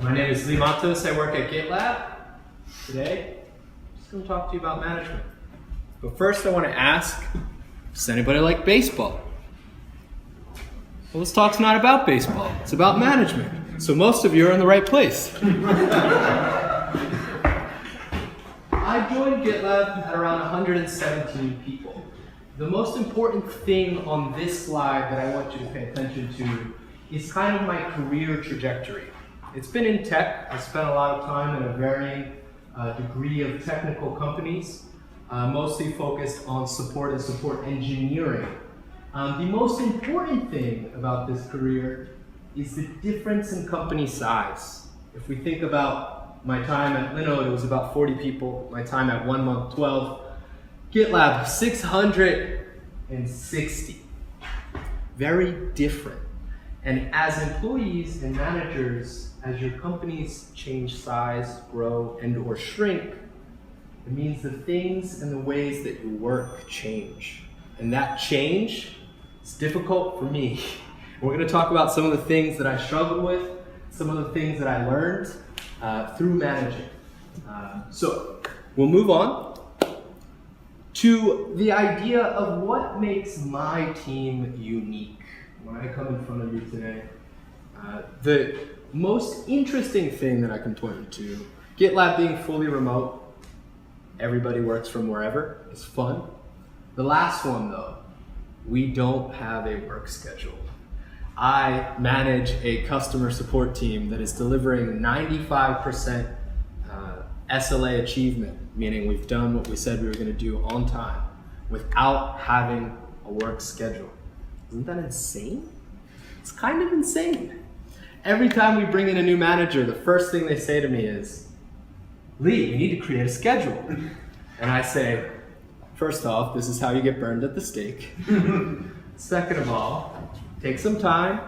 My name is Matos. I work at GitLab. Today, I'm just going to talk to you about management. But first, I want to ask, does anybody like baseball? Well, this talk's not about baseball. It's about management. So most of you are in the right place. I joined GitLab at around 117 people. The most important thing on this slide that I want you to pay attention to is kind of my career trajectory. It's been in tech. I spent a lot of time in a varying degree of technical companies, mostly focused on support and support engineering. The most important thing about this career is the difference in company size. If we think about my time at Linode, it was about 40 people. My time at 1 Month, 12. GitLab, 660. Very different. And as employees and managers, as your companies change size, grow, and or shrink, it means the things and the ways that you work change. And that change is difficult for me. We're going to talk about some of the things that I struggled with, some of the things that I learned through managing. So we'll move on to the idea of what makes my team unique. When I come in front of you today, the most interesting thing that I can point you to, GitLab being fully remote, everybody works from wherever, is fun. The last one though, we don't have a work schedule. I manage a customer support team that is delivering 95% SLA achievement, meaning we've done what we said we were going to do on time without having a work schedule. Isn't that insane? It's kind of insane. Every time we bring in a new manager, the first thing they say to me is, Lee, we need to create a schedule. And I say, first off, this is how you get burned at the stake. Second of all, take some time,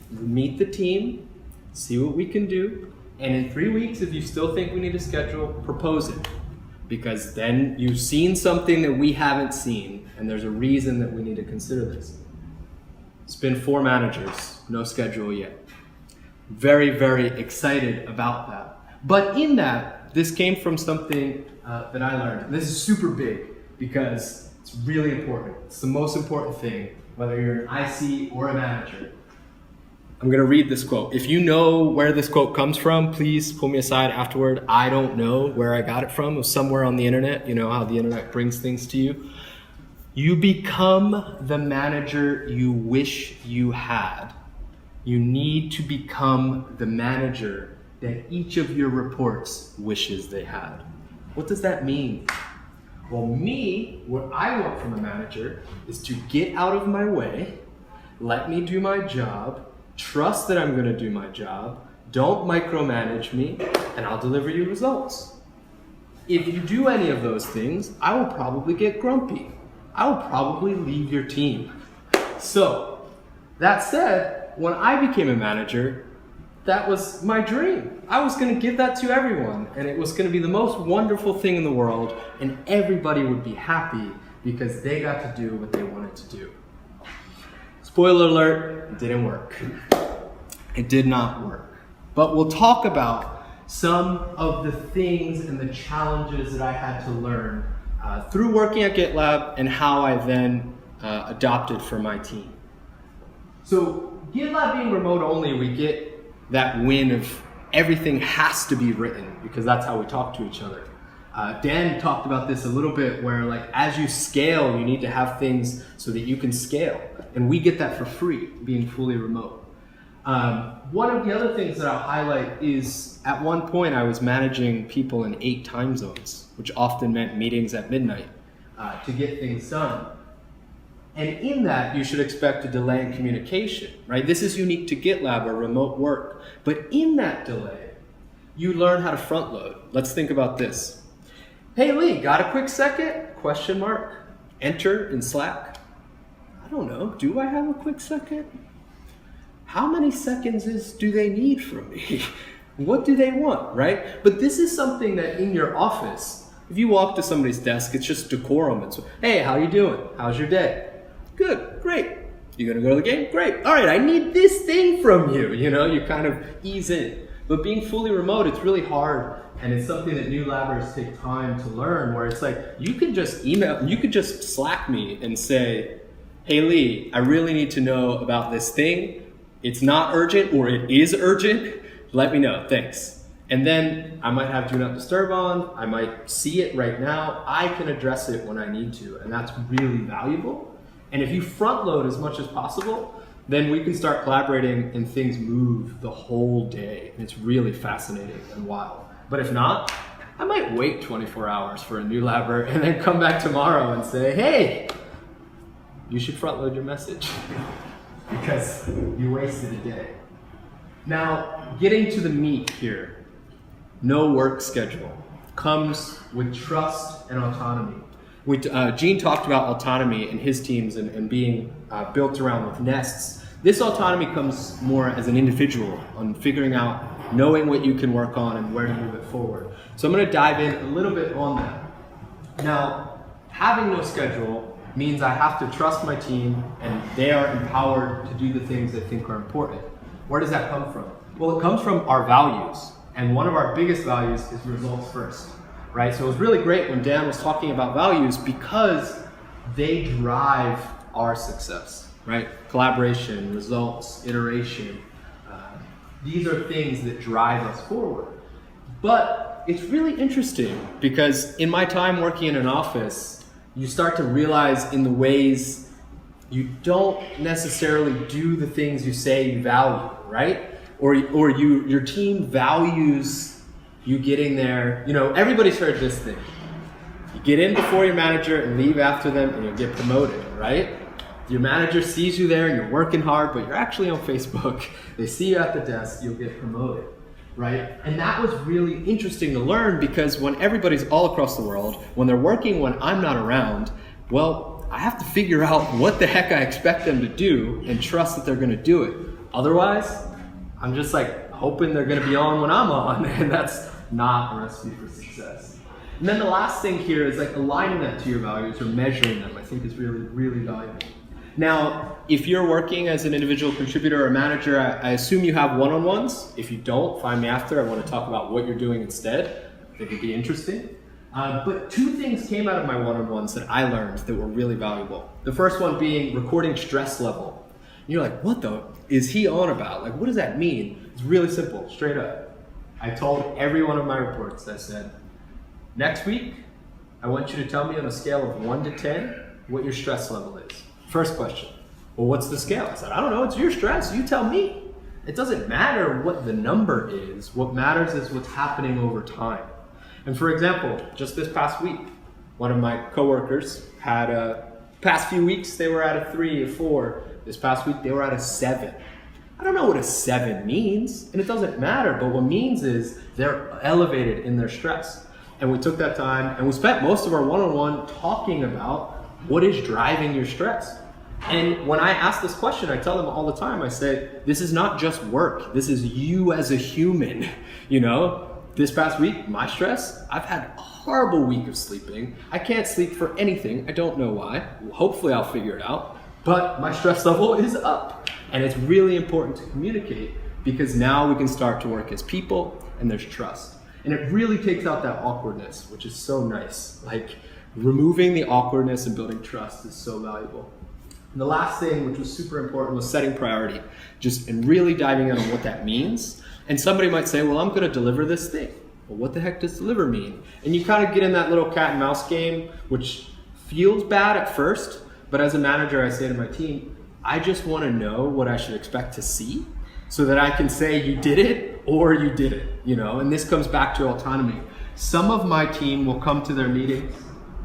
meet the team, see what we can do, and in 3 weeks, if you still think we need a schedule, propose it. Because then you've seen something that we haven't seen, and there's a reason that we need to consider this. It's been 4 managers, no schedule yet. Very, very excited about that. But in that, this came from something that I learned. This is super big because it's really important. It's the most important thing, whether you're an IC or a manager. I'm gonna read this quote. If you know where this quote comes from, please pull me aside afterward. I don't know where I got it from. It was somewhere on the internet. You know how the internet brings things to you. You become the manager you wish you had. You need to become the manager that each of your reports wishes they had. What does that mean? Well, what I want from a manager is to get out of my way, let me do my job, trust that I'm gonna do my job, don't micromanage me, and I'll deliver you results. If you do any of those things, I will probably get grumpy. I will probably leave your team. So, that said, when I became a manager, that was my dream. I was going to give that to everyone, and it was going to be the most wonderful thing in the world, and everybody would be happy because they got to do what they wanted to do. Spoiler alert, it didn't work. It did not work. But we'll talk about some of the things and the challenges that I had to learn through working at GitLab and how I then adopted for my team. So GitLab being remote only, we get that win of everything has to be written because that's how we talk to each other. Dan talked about this a little bit where like as you scale, you need to have things so that you can scale. And we get that for free being fully remote. One of the other things that I'll highlight is at one point I was managing people in 8 time zones, which often meant meetings at midnight to get things done. And in that, you should expect a delay in communication, right? This is unique to GitLab or remote work. But in that delay, you learn how to front load. Let's think about this. Hey Lee, got a quick second? Question mark. Enter in Slack. I don't know, do I have a quick second? How many seconds do they need from me? What do they want, right? But this is something that in your office, if you walk to somebody's desk, it's just decorum. It's, hey, how you doing? How's your day? Good, great. You gonna go to the game? Great. All right, I need this thing from you. You know, you kind of ease in. But being fully remote, it's really hard, and it's something that new labbers take time to learn, where it's like, you could just Slack me and say, hey Lee, I really need to know about this thing. It's not urgent, or it is urgent. Let me know, thanks. And then I might have do not disturb on, I might see it right now, I can address it when I need to, and that's really valuable. And if you front load as much as possible, then we can start collaborating and things move the whole day. And it's really fascinating and wild. But if not, I might wait 24 hours for a new labber and then come back tomorrow and say, hey, you should front load your message because you wasted a day. Now, getting to the meat here, no work schedule comes with trust and autonomy. Gene talked about autonomy in his teams and being built around with nests. This autonomy comes more as an individual on figuring out, knowing what you can work on and where to move it forward. So I'm going to dive in a little bit on that. Now, having no schedule means I have to trust my team and they are empowered to do the things they think are important. Where does that come from? Well, it comes from our values. And one of our biggest values is results first, right? So it was really great when Dan was talking about values because they drive our success. Right? Collaboration, results, iteration. These are things that drive us forward. But it's really interesting because in my time working in an office, you start to realize in the ways you don't necessarily do the things you say you value, right? Or your team values you getting there. You know, everybody's heard this thing. You get in before your manager and leave after them and you'll get promoted, right? Your manager sees you there and you're working hard, but you're actually on Facebook. They see you at the desk, you'll get promoted, right? And that was really interesting to learn because when everybody's all across the world, when they're working when I'm not around, well, I have to figure out what the heck I expect them to do and trust that they're gonna do it. Otherwise, I'm just like hoping they're gonna be on when I'm on, and that's not a recipe for success. And then the last thing here is like aligning that to your values or measuring them, I think is really, really valuable. Now, if you're working as an individual contributor or manager, I assume you have one-on-ones. If you don't, find me after. I want to talk about what you're doing instead. I think it'd be interesting. But two things came out of my one-on-ones that I learned that were really valuable. The first one being recording stress level. And you're like, what the is he on about? Like, what does that mean? It's really simple, straight up. I told every one of my reports, I said, next week, I want you to tell me on a scale of 1 to 10 what your stress level is. First question, well, what's the scale? I said, I don't know, it's your stress, you tell me. It doesn't matter what the number is, what matters is what's happening over time. And for example, just this past week, one of my coworkers had past few weeks, they were at a 3 or 4. This past week, they were at a 7. I don't know what a 7 means, and it doesn't matter, but what it means is they're elevated in their stress. And we took that time, and we spent most of our one-on-one talking about what is driving your stress. And when I ask this question, I tell them all the time, I say, this is not just work. This is you as a human. You know, this past week, my stress, I've had a horrible week of sleeping. I can't sleep for anything. I don't know why. Hopefully I'll figure it out. But my stress level is up. And it's really important to communicate because now we can start to work as people and there's trust. And it really takes out that awkwardness, which is so nice. Like, removing the awkwardness and building trust is so valuable. And the last thing, which was super important, was setting priority. And really diving in on what that means. And somebody might say, well, I'm going to deliver this thing. Well, what the heck does deliver mean? And you kind of get in that little cat and mouse game, which feels bad at first. But as a manager, I say to my team, I just want to know what I should expect to see so that I can say you did it or you did it, you know? And this comes back to autonomy. Some of my team will come to their meetings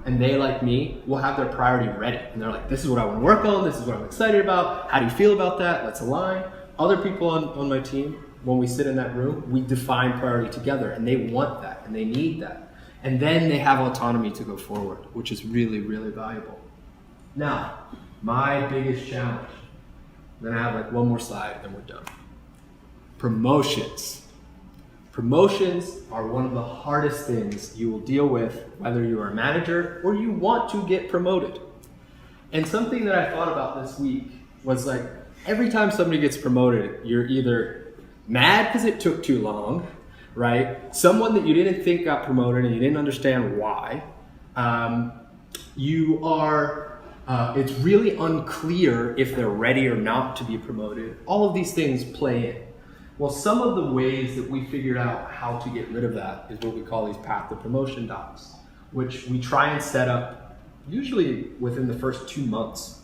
and they, like me, will have their priority ready. And they're like, this is what I want to work on. This is what I'm excited about. How do you feel about that? Let's align. Other people on my team, when we sit in that room, we define priority together and they want that and they need that. And then they have autonomy to go forward, which is really, really valuable. Now, my biggest challenge, then I have like one more slide and we're done. Promotions. Promotions are one of the hardest things you will deal with, whether you are a manager or you want to get promoted. And something that I thought about this week was like, every time somebody gets promoted, you're either mad because it took too long, right? Someone that you didn't think got promoted and you didn't understand why. It's really unclear if they're ready or not to be promoted. All of these things play in. Well, some of the ways that we figured out how to get rid of that is what we call these path to promotion docs, which we try and set up usually within the first 2 months.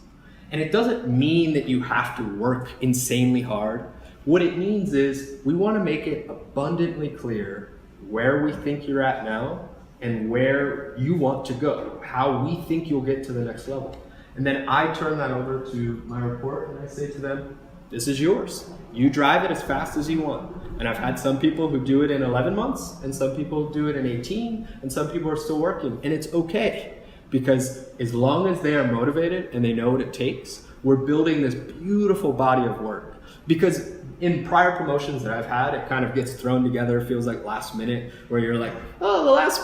And it doesn't mean that you have to work insanely hard. What it means is we want to make it abundantly clear where we think you're at now and where you want to go, how we think you'll get to the next level. And then I turn that over to my report and I say to them, this is yours. You drive it as fast as you want. And I've had some people who do it in 11 months and some people do it in 18 and some people are still working. And it's okay, because as long as they are motivated and they know what it takes, we're building this beautiful body of work. Because in prior promotions that I've had, it kind of gets thrown together, feels like last minute, where you're like, oh, the last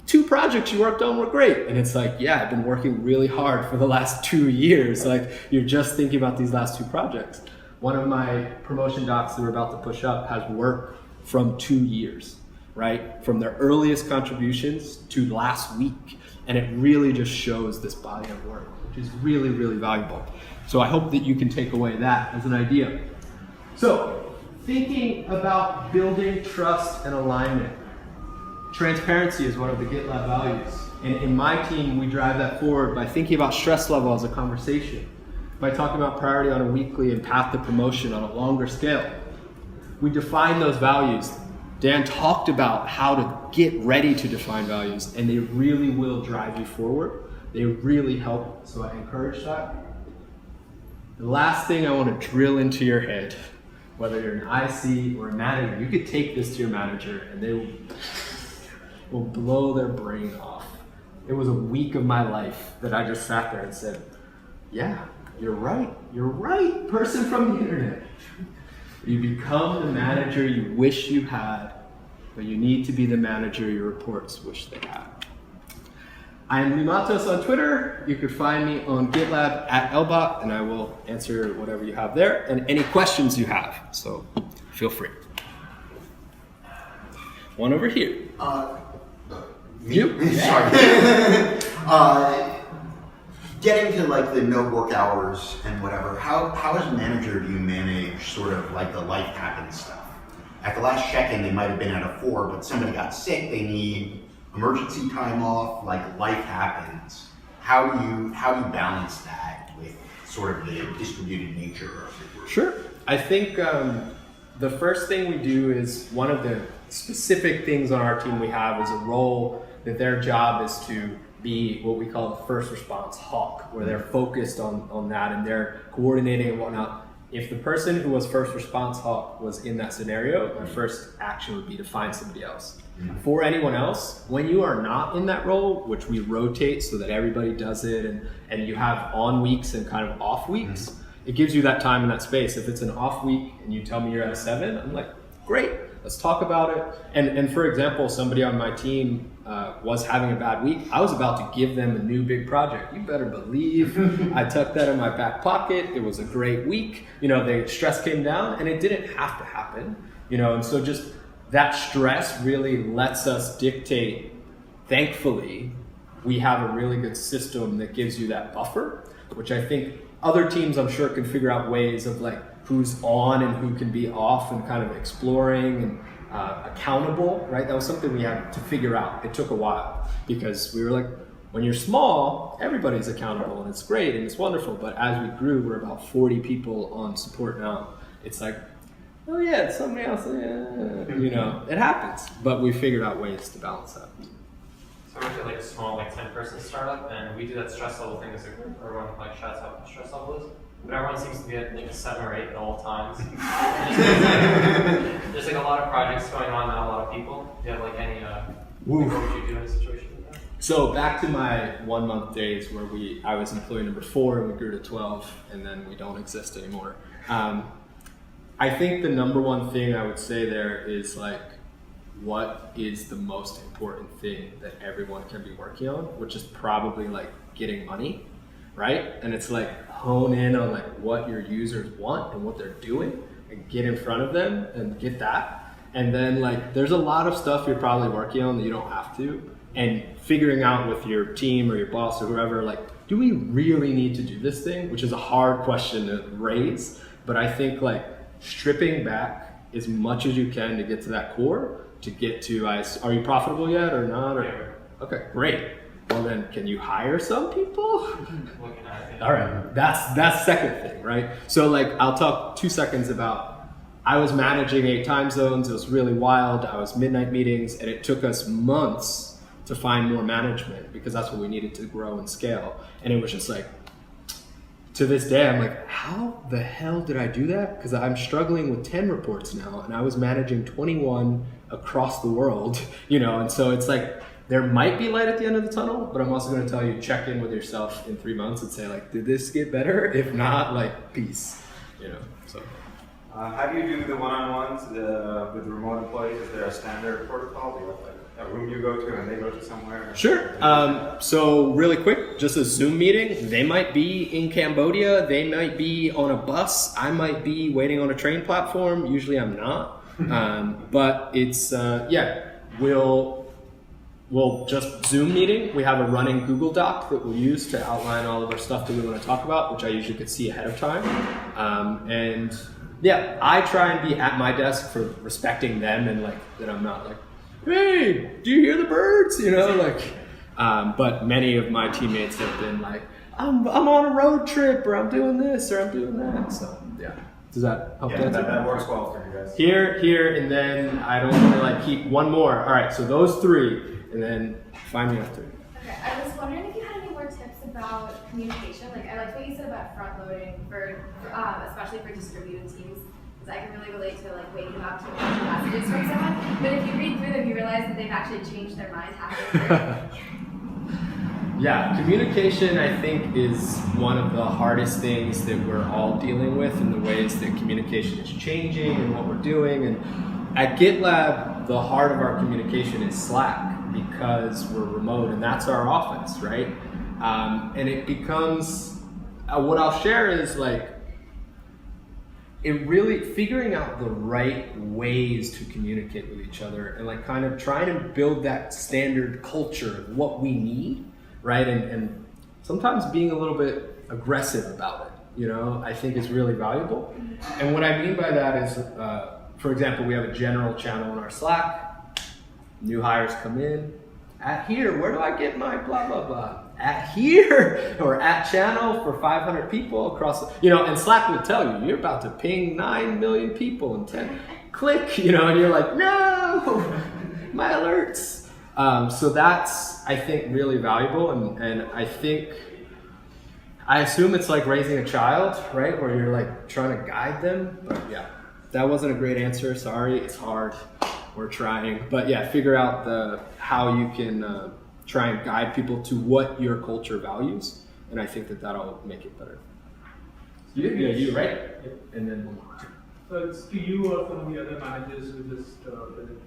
2 projects you worked on were great. And it's like, yeah, I've been working really hard for the last 2 years. Like, you're just thinking about these last 2 projects. One of my promotion docs that we're about to push up has work from 2 years, right? From their earliest contributions to last week. And it really just shows this body of work, which is really, really valuable. So I hope that you can take away that as an idea. So, thinking about building trust and alignment. Transparency is one of the GitLab values. And in my team, we drive that forward by thinking about stress level as a conversation, by talking about priority on a weekly and path to promotion on a longer scale. We define those values. Dan talked about how to get ready to define values, and they really will drive you forward. They really help, so I encourage that. The last thing I want to drill into your head, whether you're an IC or a manager, you could take this to your manager and they will blow their brain off. It was a week of my life that I just sat there and said, yeah, you're right, person from the internet. You become the manager you wish you had, but you need to be the manager your reports wish they had. I am Matos on Twitter. You could find me on GitLab at Elbot, and I will answer whatever you have there and any questions you have. So feel free. One over here. You? Sorry. Getting to like the no work hours and whatever, how as a manager do you manage sort of like the life happens stuff? At the last check-in, they might have been at a 4, but somebody got sick, they need emergency time off, like life happens. How do you balance that with sort of the distributed nature of the work? Sure. I think the first thing we do is one of the specific things on our team we have is a role that their job is to be what we call the first response hawk, where they're focused on that and they're coordinating and whatnot. If the person who was first response hawk was in that scenario, their first action would be to find somebody else. For anyone else, when you are not in that role, which we rotate so that everybody does it and you have on weeks and kind of off weeks, it gives you that time and that space. If it's an off week and you tell me you're at a 7, I'm like, great, let's talk about it. And for example, somebody on my team was having a bad week. I was about to give them a new big project. You better believe I tucked that in my back pocket. It was a great week. The stress came down and it didn't have to happen, and so just that stress really lets us dictate. Thankfully, we have a really good system that gives you that buffer, which I think other teams I'm sure can figure out ways of like who's on and who can be off and kind of exploring and accountable, right? That was something we had to figure out. It took a while because we were like, when you're small, everybody's accountable and it's great and it's wonderful. But as we grew, we're about 40 people on support now. It's like, oh yeah, it's somebody else. Yeah. It happens. But we figured out ways to balance that. So we're like a small 10-person startup, and we do that stress level thing as a group. Everyone shouts out what the stress level is. But everyone seems to be at a 7 or 8 at all times. There's a lot of projects going on, not a lot of people. Do you have any, what would you do in a situation like that? So back to my 1 month days where I was employee number 4 and we grew to 12 and then we don't exist anymore. I think the number one thing I would say there is what is the most important thing that everyone can be working on, which is probably getting money, right? And it's hone in on what your users want and what they're doing and get in front of them and get that. And then like, there's a lot of stuff you're probably working on that you don't have to, and figuring out with your team or your boss or whoever, like, do we really need to do this thing? Which is a hard question to raise, but I think like stripping back as much as you can to get to that core, to get to, are you profitable yet or not? Or, okay, great. Well then, can you hire some people? Looking at it. All right, that's second thing, right? So like, I'll talk 2 seconds about, I was managing 8 time zones. It was really wild. I was midnight meetings, and it took us months to find more management because that's what we needed to grow and scale. And it was just like, to this day, I'm like, how the hell did I do that? Because I'm struggling with 10 reports now, and I was managing 21 across the world, you know? And so it's like, there might be light at the end of the tunnel, but I'm also going to tell you, check in with yourself in 3 months and say like, did this get better? If not, like, peace, you know, so. How do you do the one-on-ones with remote employees? Is there a standard protocol? Do you have like a room you go to and they go to somewhere? Sure. So really quick, just a Zoom meeting. They might be in Cambodia. They might be on a bus. I might be waiting on a train platform. Usually I'm not. But it's, we'll just Zoom meeting. We have a running Google Doc that we'll use to outline all of our stuff that we want to talk about, which I usually could see ahead of time. And yeah, I try and be at my desk for respecting them, and like that I'm not like, hey, do you hear the birds? You know, like, but many of my teammates have been like, I'm on a road trip, or I'm doing this, or I'm doing that. So yeah, does that help? Yeah, that works well for you guys. Here, and then I don't want to like keep one more. All right, so those 3, and then find me after. Okay, I was wondering if you had any more tips about communication. Like, I like what you said about front loading for especially for distributed teams, because I can really relate to like waking up to a bunch of messages from someone. But if you read through them, you realize that they've actually changed their mind halfway through. Yeah, communication I think is one of the hardest things that we're all dealing with, in the ways that communication is changing and what we're doing. And at GitLab, the heart of our communication is Slack, because we're remote, and that's our office, right? And it becomes, what I'll share is like, it really figuring out the right ways to communicate with each other, and like kind of trying to build that standard culture of what we need, right? And sometimes being a little bit aggressive about it, you know, I think is really valuable. And what I mean by that is, for example, we have a general channel in our Slack. New hires come in. At here, where do I get my blah, blah, blah? At here, or at channel for 500 people across, you know, and Slack will tell you, you're about to ping 9 million people in 10, click, you know, and you're like, no, my alerts. So that's, I think, really valuable. And I assume it's like raising a child, right? Where you're like trying to guide them, but yeah, that wasn't a great answer. Sorry, it's hard. We're trying, but yeah, figure out how you can try and guide people to what your culture values, and I think that'll make it better. You right? Yep. And then one more. So it's to you or from the other managers who just present.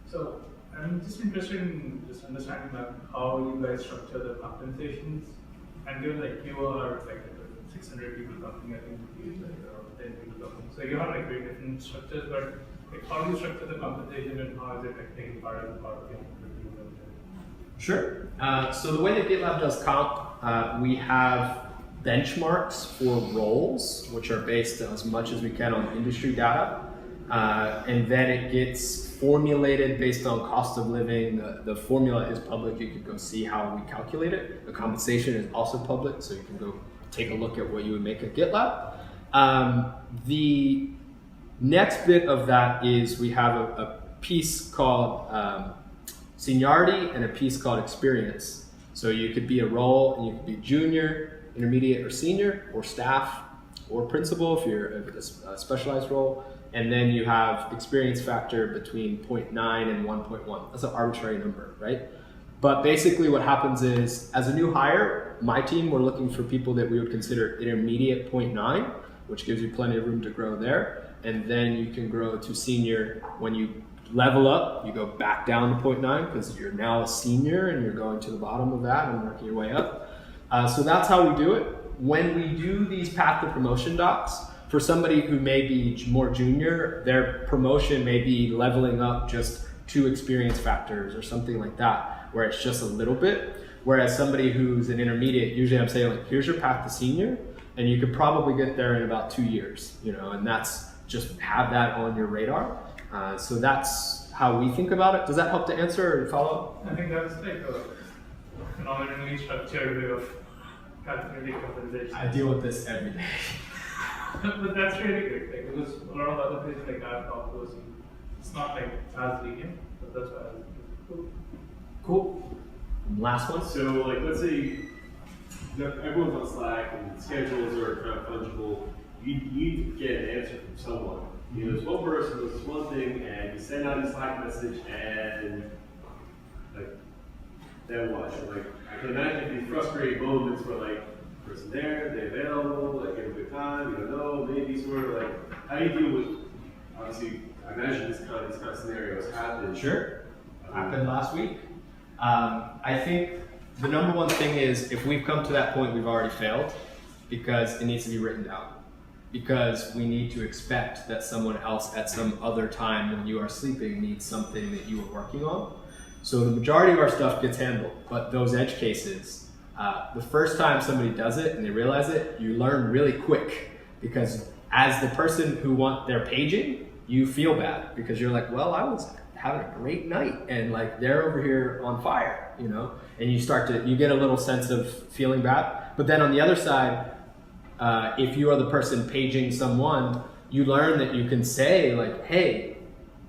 So I'm just interested in just understanding how you guys structure the compensations, and given like you are like a 600 people company, I think you like around 10 people company. So you have like very different structures, but like, how do you structure the compensation, and how is it like taking part of your Sure. So the way that GitLab does comp, we have benchmarks for roles, which are based as much as we can on industry data. And then it gets formulated based on cost of living. The formula is public. You can go see how we calculate it. The compensation is also public, so you can go take a look at what you would make at GitLab. The next bit of that is we have a piece called seniority and a piece called experience. So you could be a role, and you could be junior, intermediate, or senior, or staff, or principal if you're a specialized role. And then you have experience factor between 0.9 and 1.1. That's an arbitrary number, right? But basically what happens is, as a new hire, my team, we're looking for people that we would consider intermediate 0.9, which gives you plenty of room to grow there. And then you can grow to senior. When you level up, you go back down to 0.9 because you're now a senior and you're going to the bottom of that and working your way up. So that's how we do it. When we do these path to promotion docs, for somebody who may be more junior, their promotion may be leveling up just 2 experience factors or something like that, where it's just a little bit. Whereas somebody who's an intermediate, usually I'm saying like, here's your path to senior, and you could probably get there in about 2 years, you know, and that's just have that on your radar. So that's how we think about it. Does that help to answer or follow? I think that's like a phenomenally structured way of calculating compensation. I deal with this every day. But that's really good, like, because a lot of other places like I've talked to, it's not like as lenient, but that's why I was cool. Cool. Last one. So, like, let's say everyone's on Slack and schedules are kind of fungible. You get an answer from someone. You know, there's one person does this one thing, and you send out a Slack message, and like, then what? So, like, I can imagine these frustrating moments where, like, person there, they available, like, give a good time, you don't know, maybe sort of like, how do you deal with? Obviously, I imagine these kind of scenarios happen. Sure. Happened last week. I think the number one thing is if we've come to that point, we've already failed because it needs to be written down. Because we need to expect that someone else at some other time when you are sleeping needs something that you were working on. So the majority of our stuff gets handled, but those edge cases, the first time somebody does it and they realize it, you learn really quick because as the person who they're paging, you feel bad because you're like, well, I was having a great night and like they're over here on fire, you know, and you get a little sense of feeling bad. But then on the other side, if you are the person paging someone, you learn that you can say like, hey,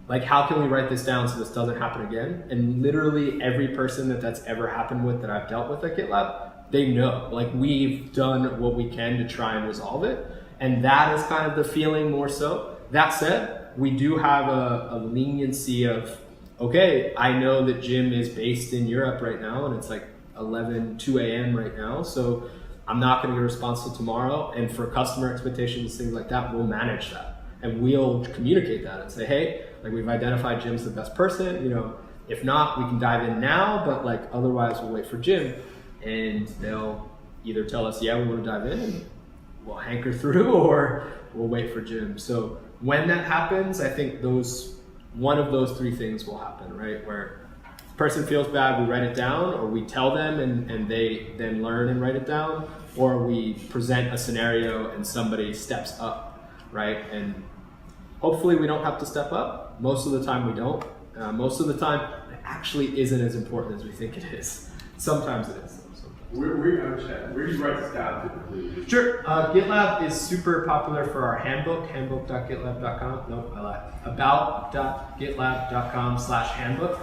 like how can we write this down so this doesn't happen again? And literally every person that's ever happened with that I've dealt with at GitLab, they know, like we've done what we can to try and resolve it. And that is kind of the feeling more so. That said, we do have a leniency of, okay, I know that Jim is based in Europe right now and it's like 2 a.m. right now. So I'm not going to get a response till tomorrow. And for customer expectations, things like that, we'll manage that. And we'll communicate that and say, hey, like we've identified Jim's the best person, you know, if not, we can dive in now, but like otherwise we'll wait for Jim. And they'll either tell us, yeah, we want to dive in and we'll hanker through, or we'll wait for Jim. So when that happens, I think one of those 3 things will happen, right? Where the person feels bad, we write it down, or we tell them and they then learn and write it down, or we present a scenario and somebody steps up, right? And hopefully we don't have to step up. Most of the time we don't. Most of the time it actually isn't as important as we think it is. Sometimes it is. Where do you write this down typically? Sure. GitLab is super popular for our handbook, handbook.gitlab.com. No, I lied. About.gitlab.com/handbook.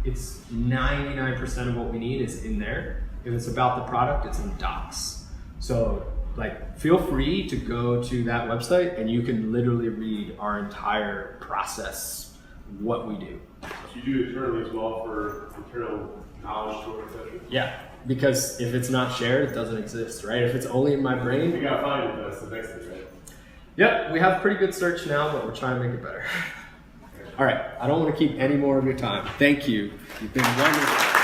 It's 99% of what we need is in there. If it's about the product, it's in docs. So like, feel free to go to that website and you can literally read our entire process, what we do. So you do internally as well for internal knowledge store, etc. Yeah. Because if it's not shared, it doesn't exist, right? If it's only in my brain. You gotta find it, that's the next thing, right? Yep, we have pretty good search now, but we're trying to make it better. All right, I don't want to keep any more of your time. Thank you. You've been wonderful.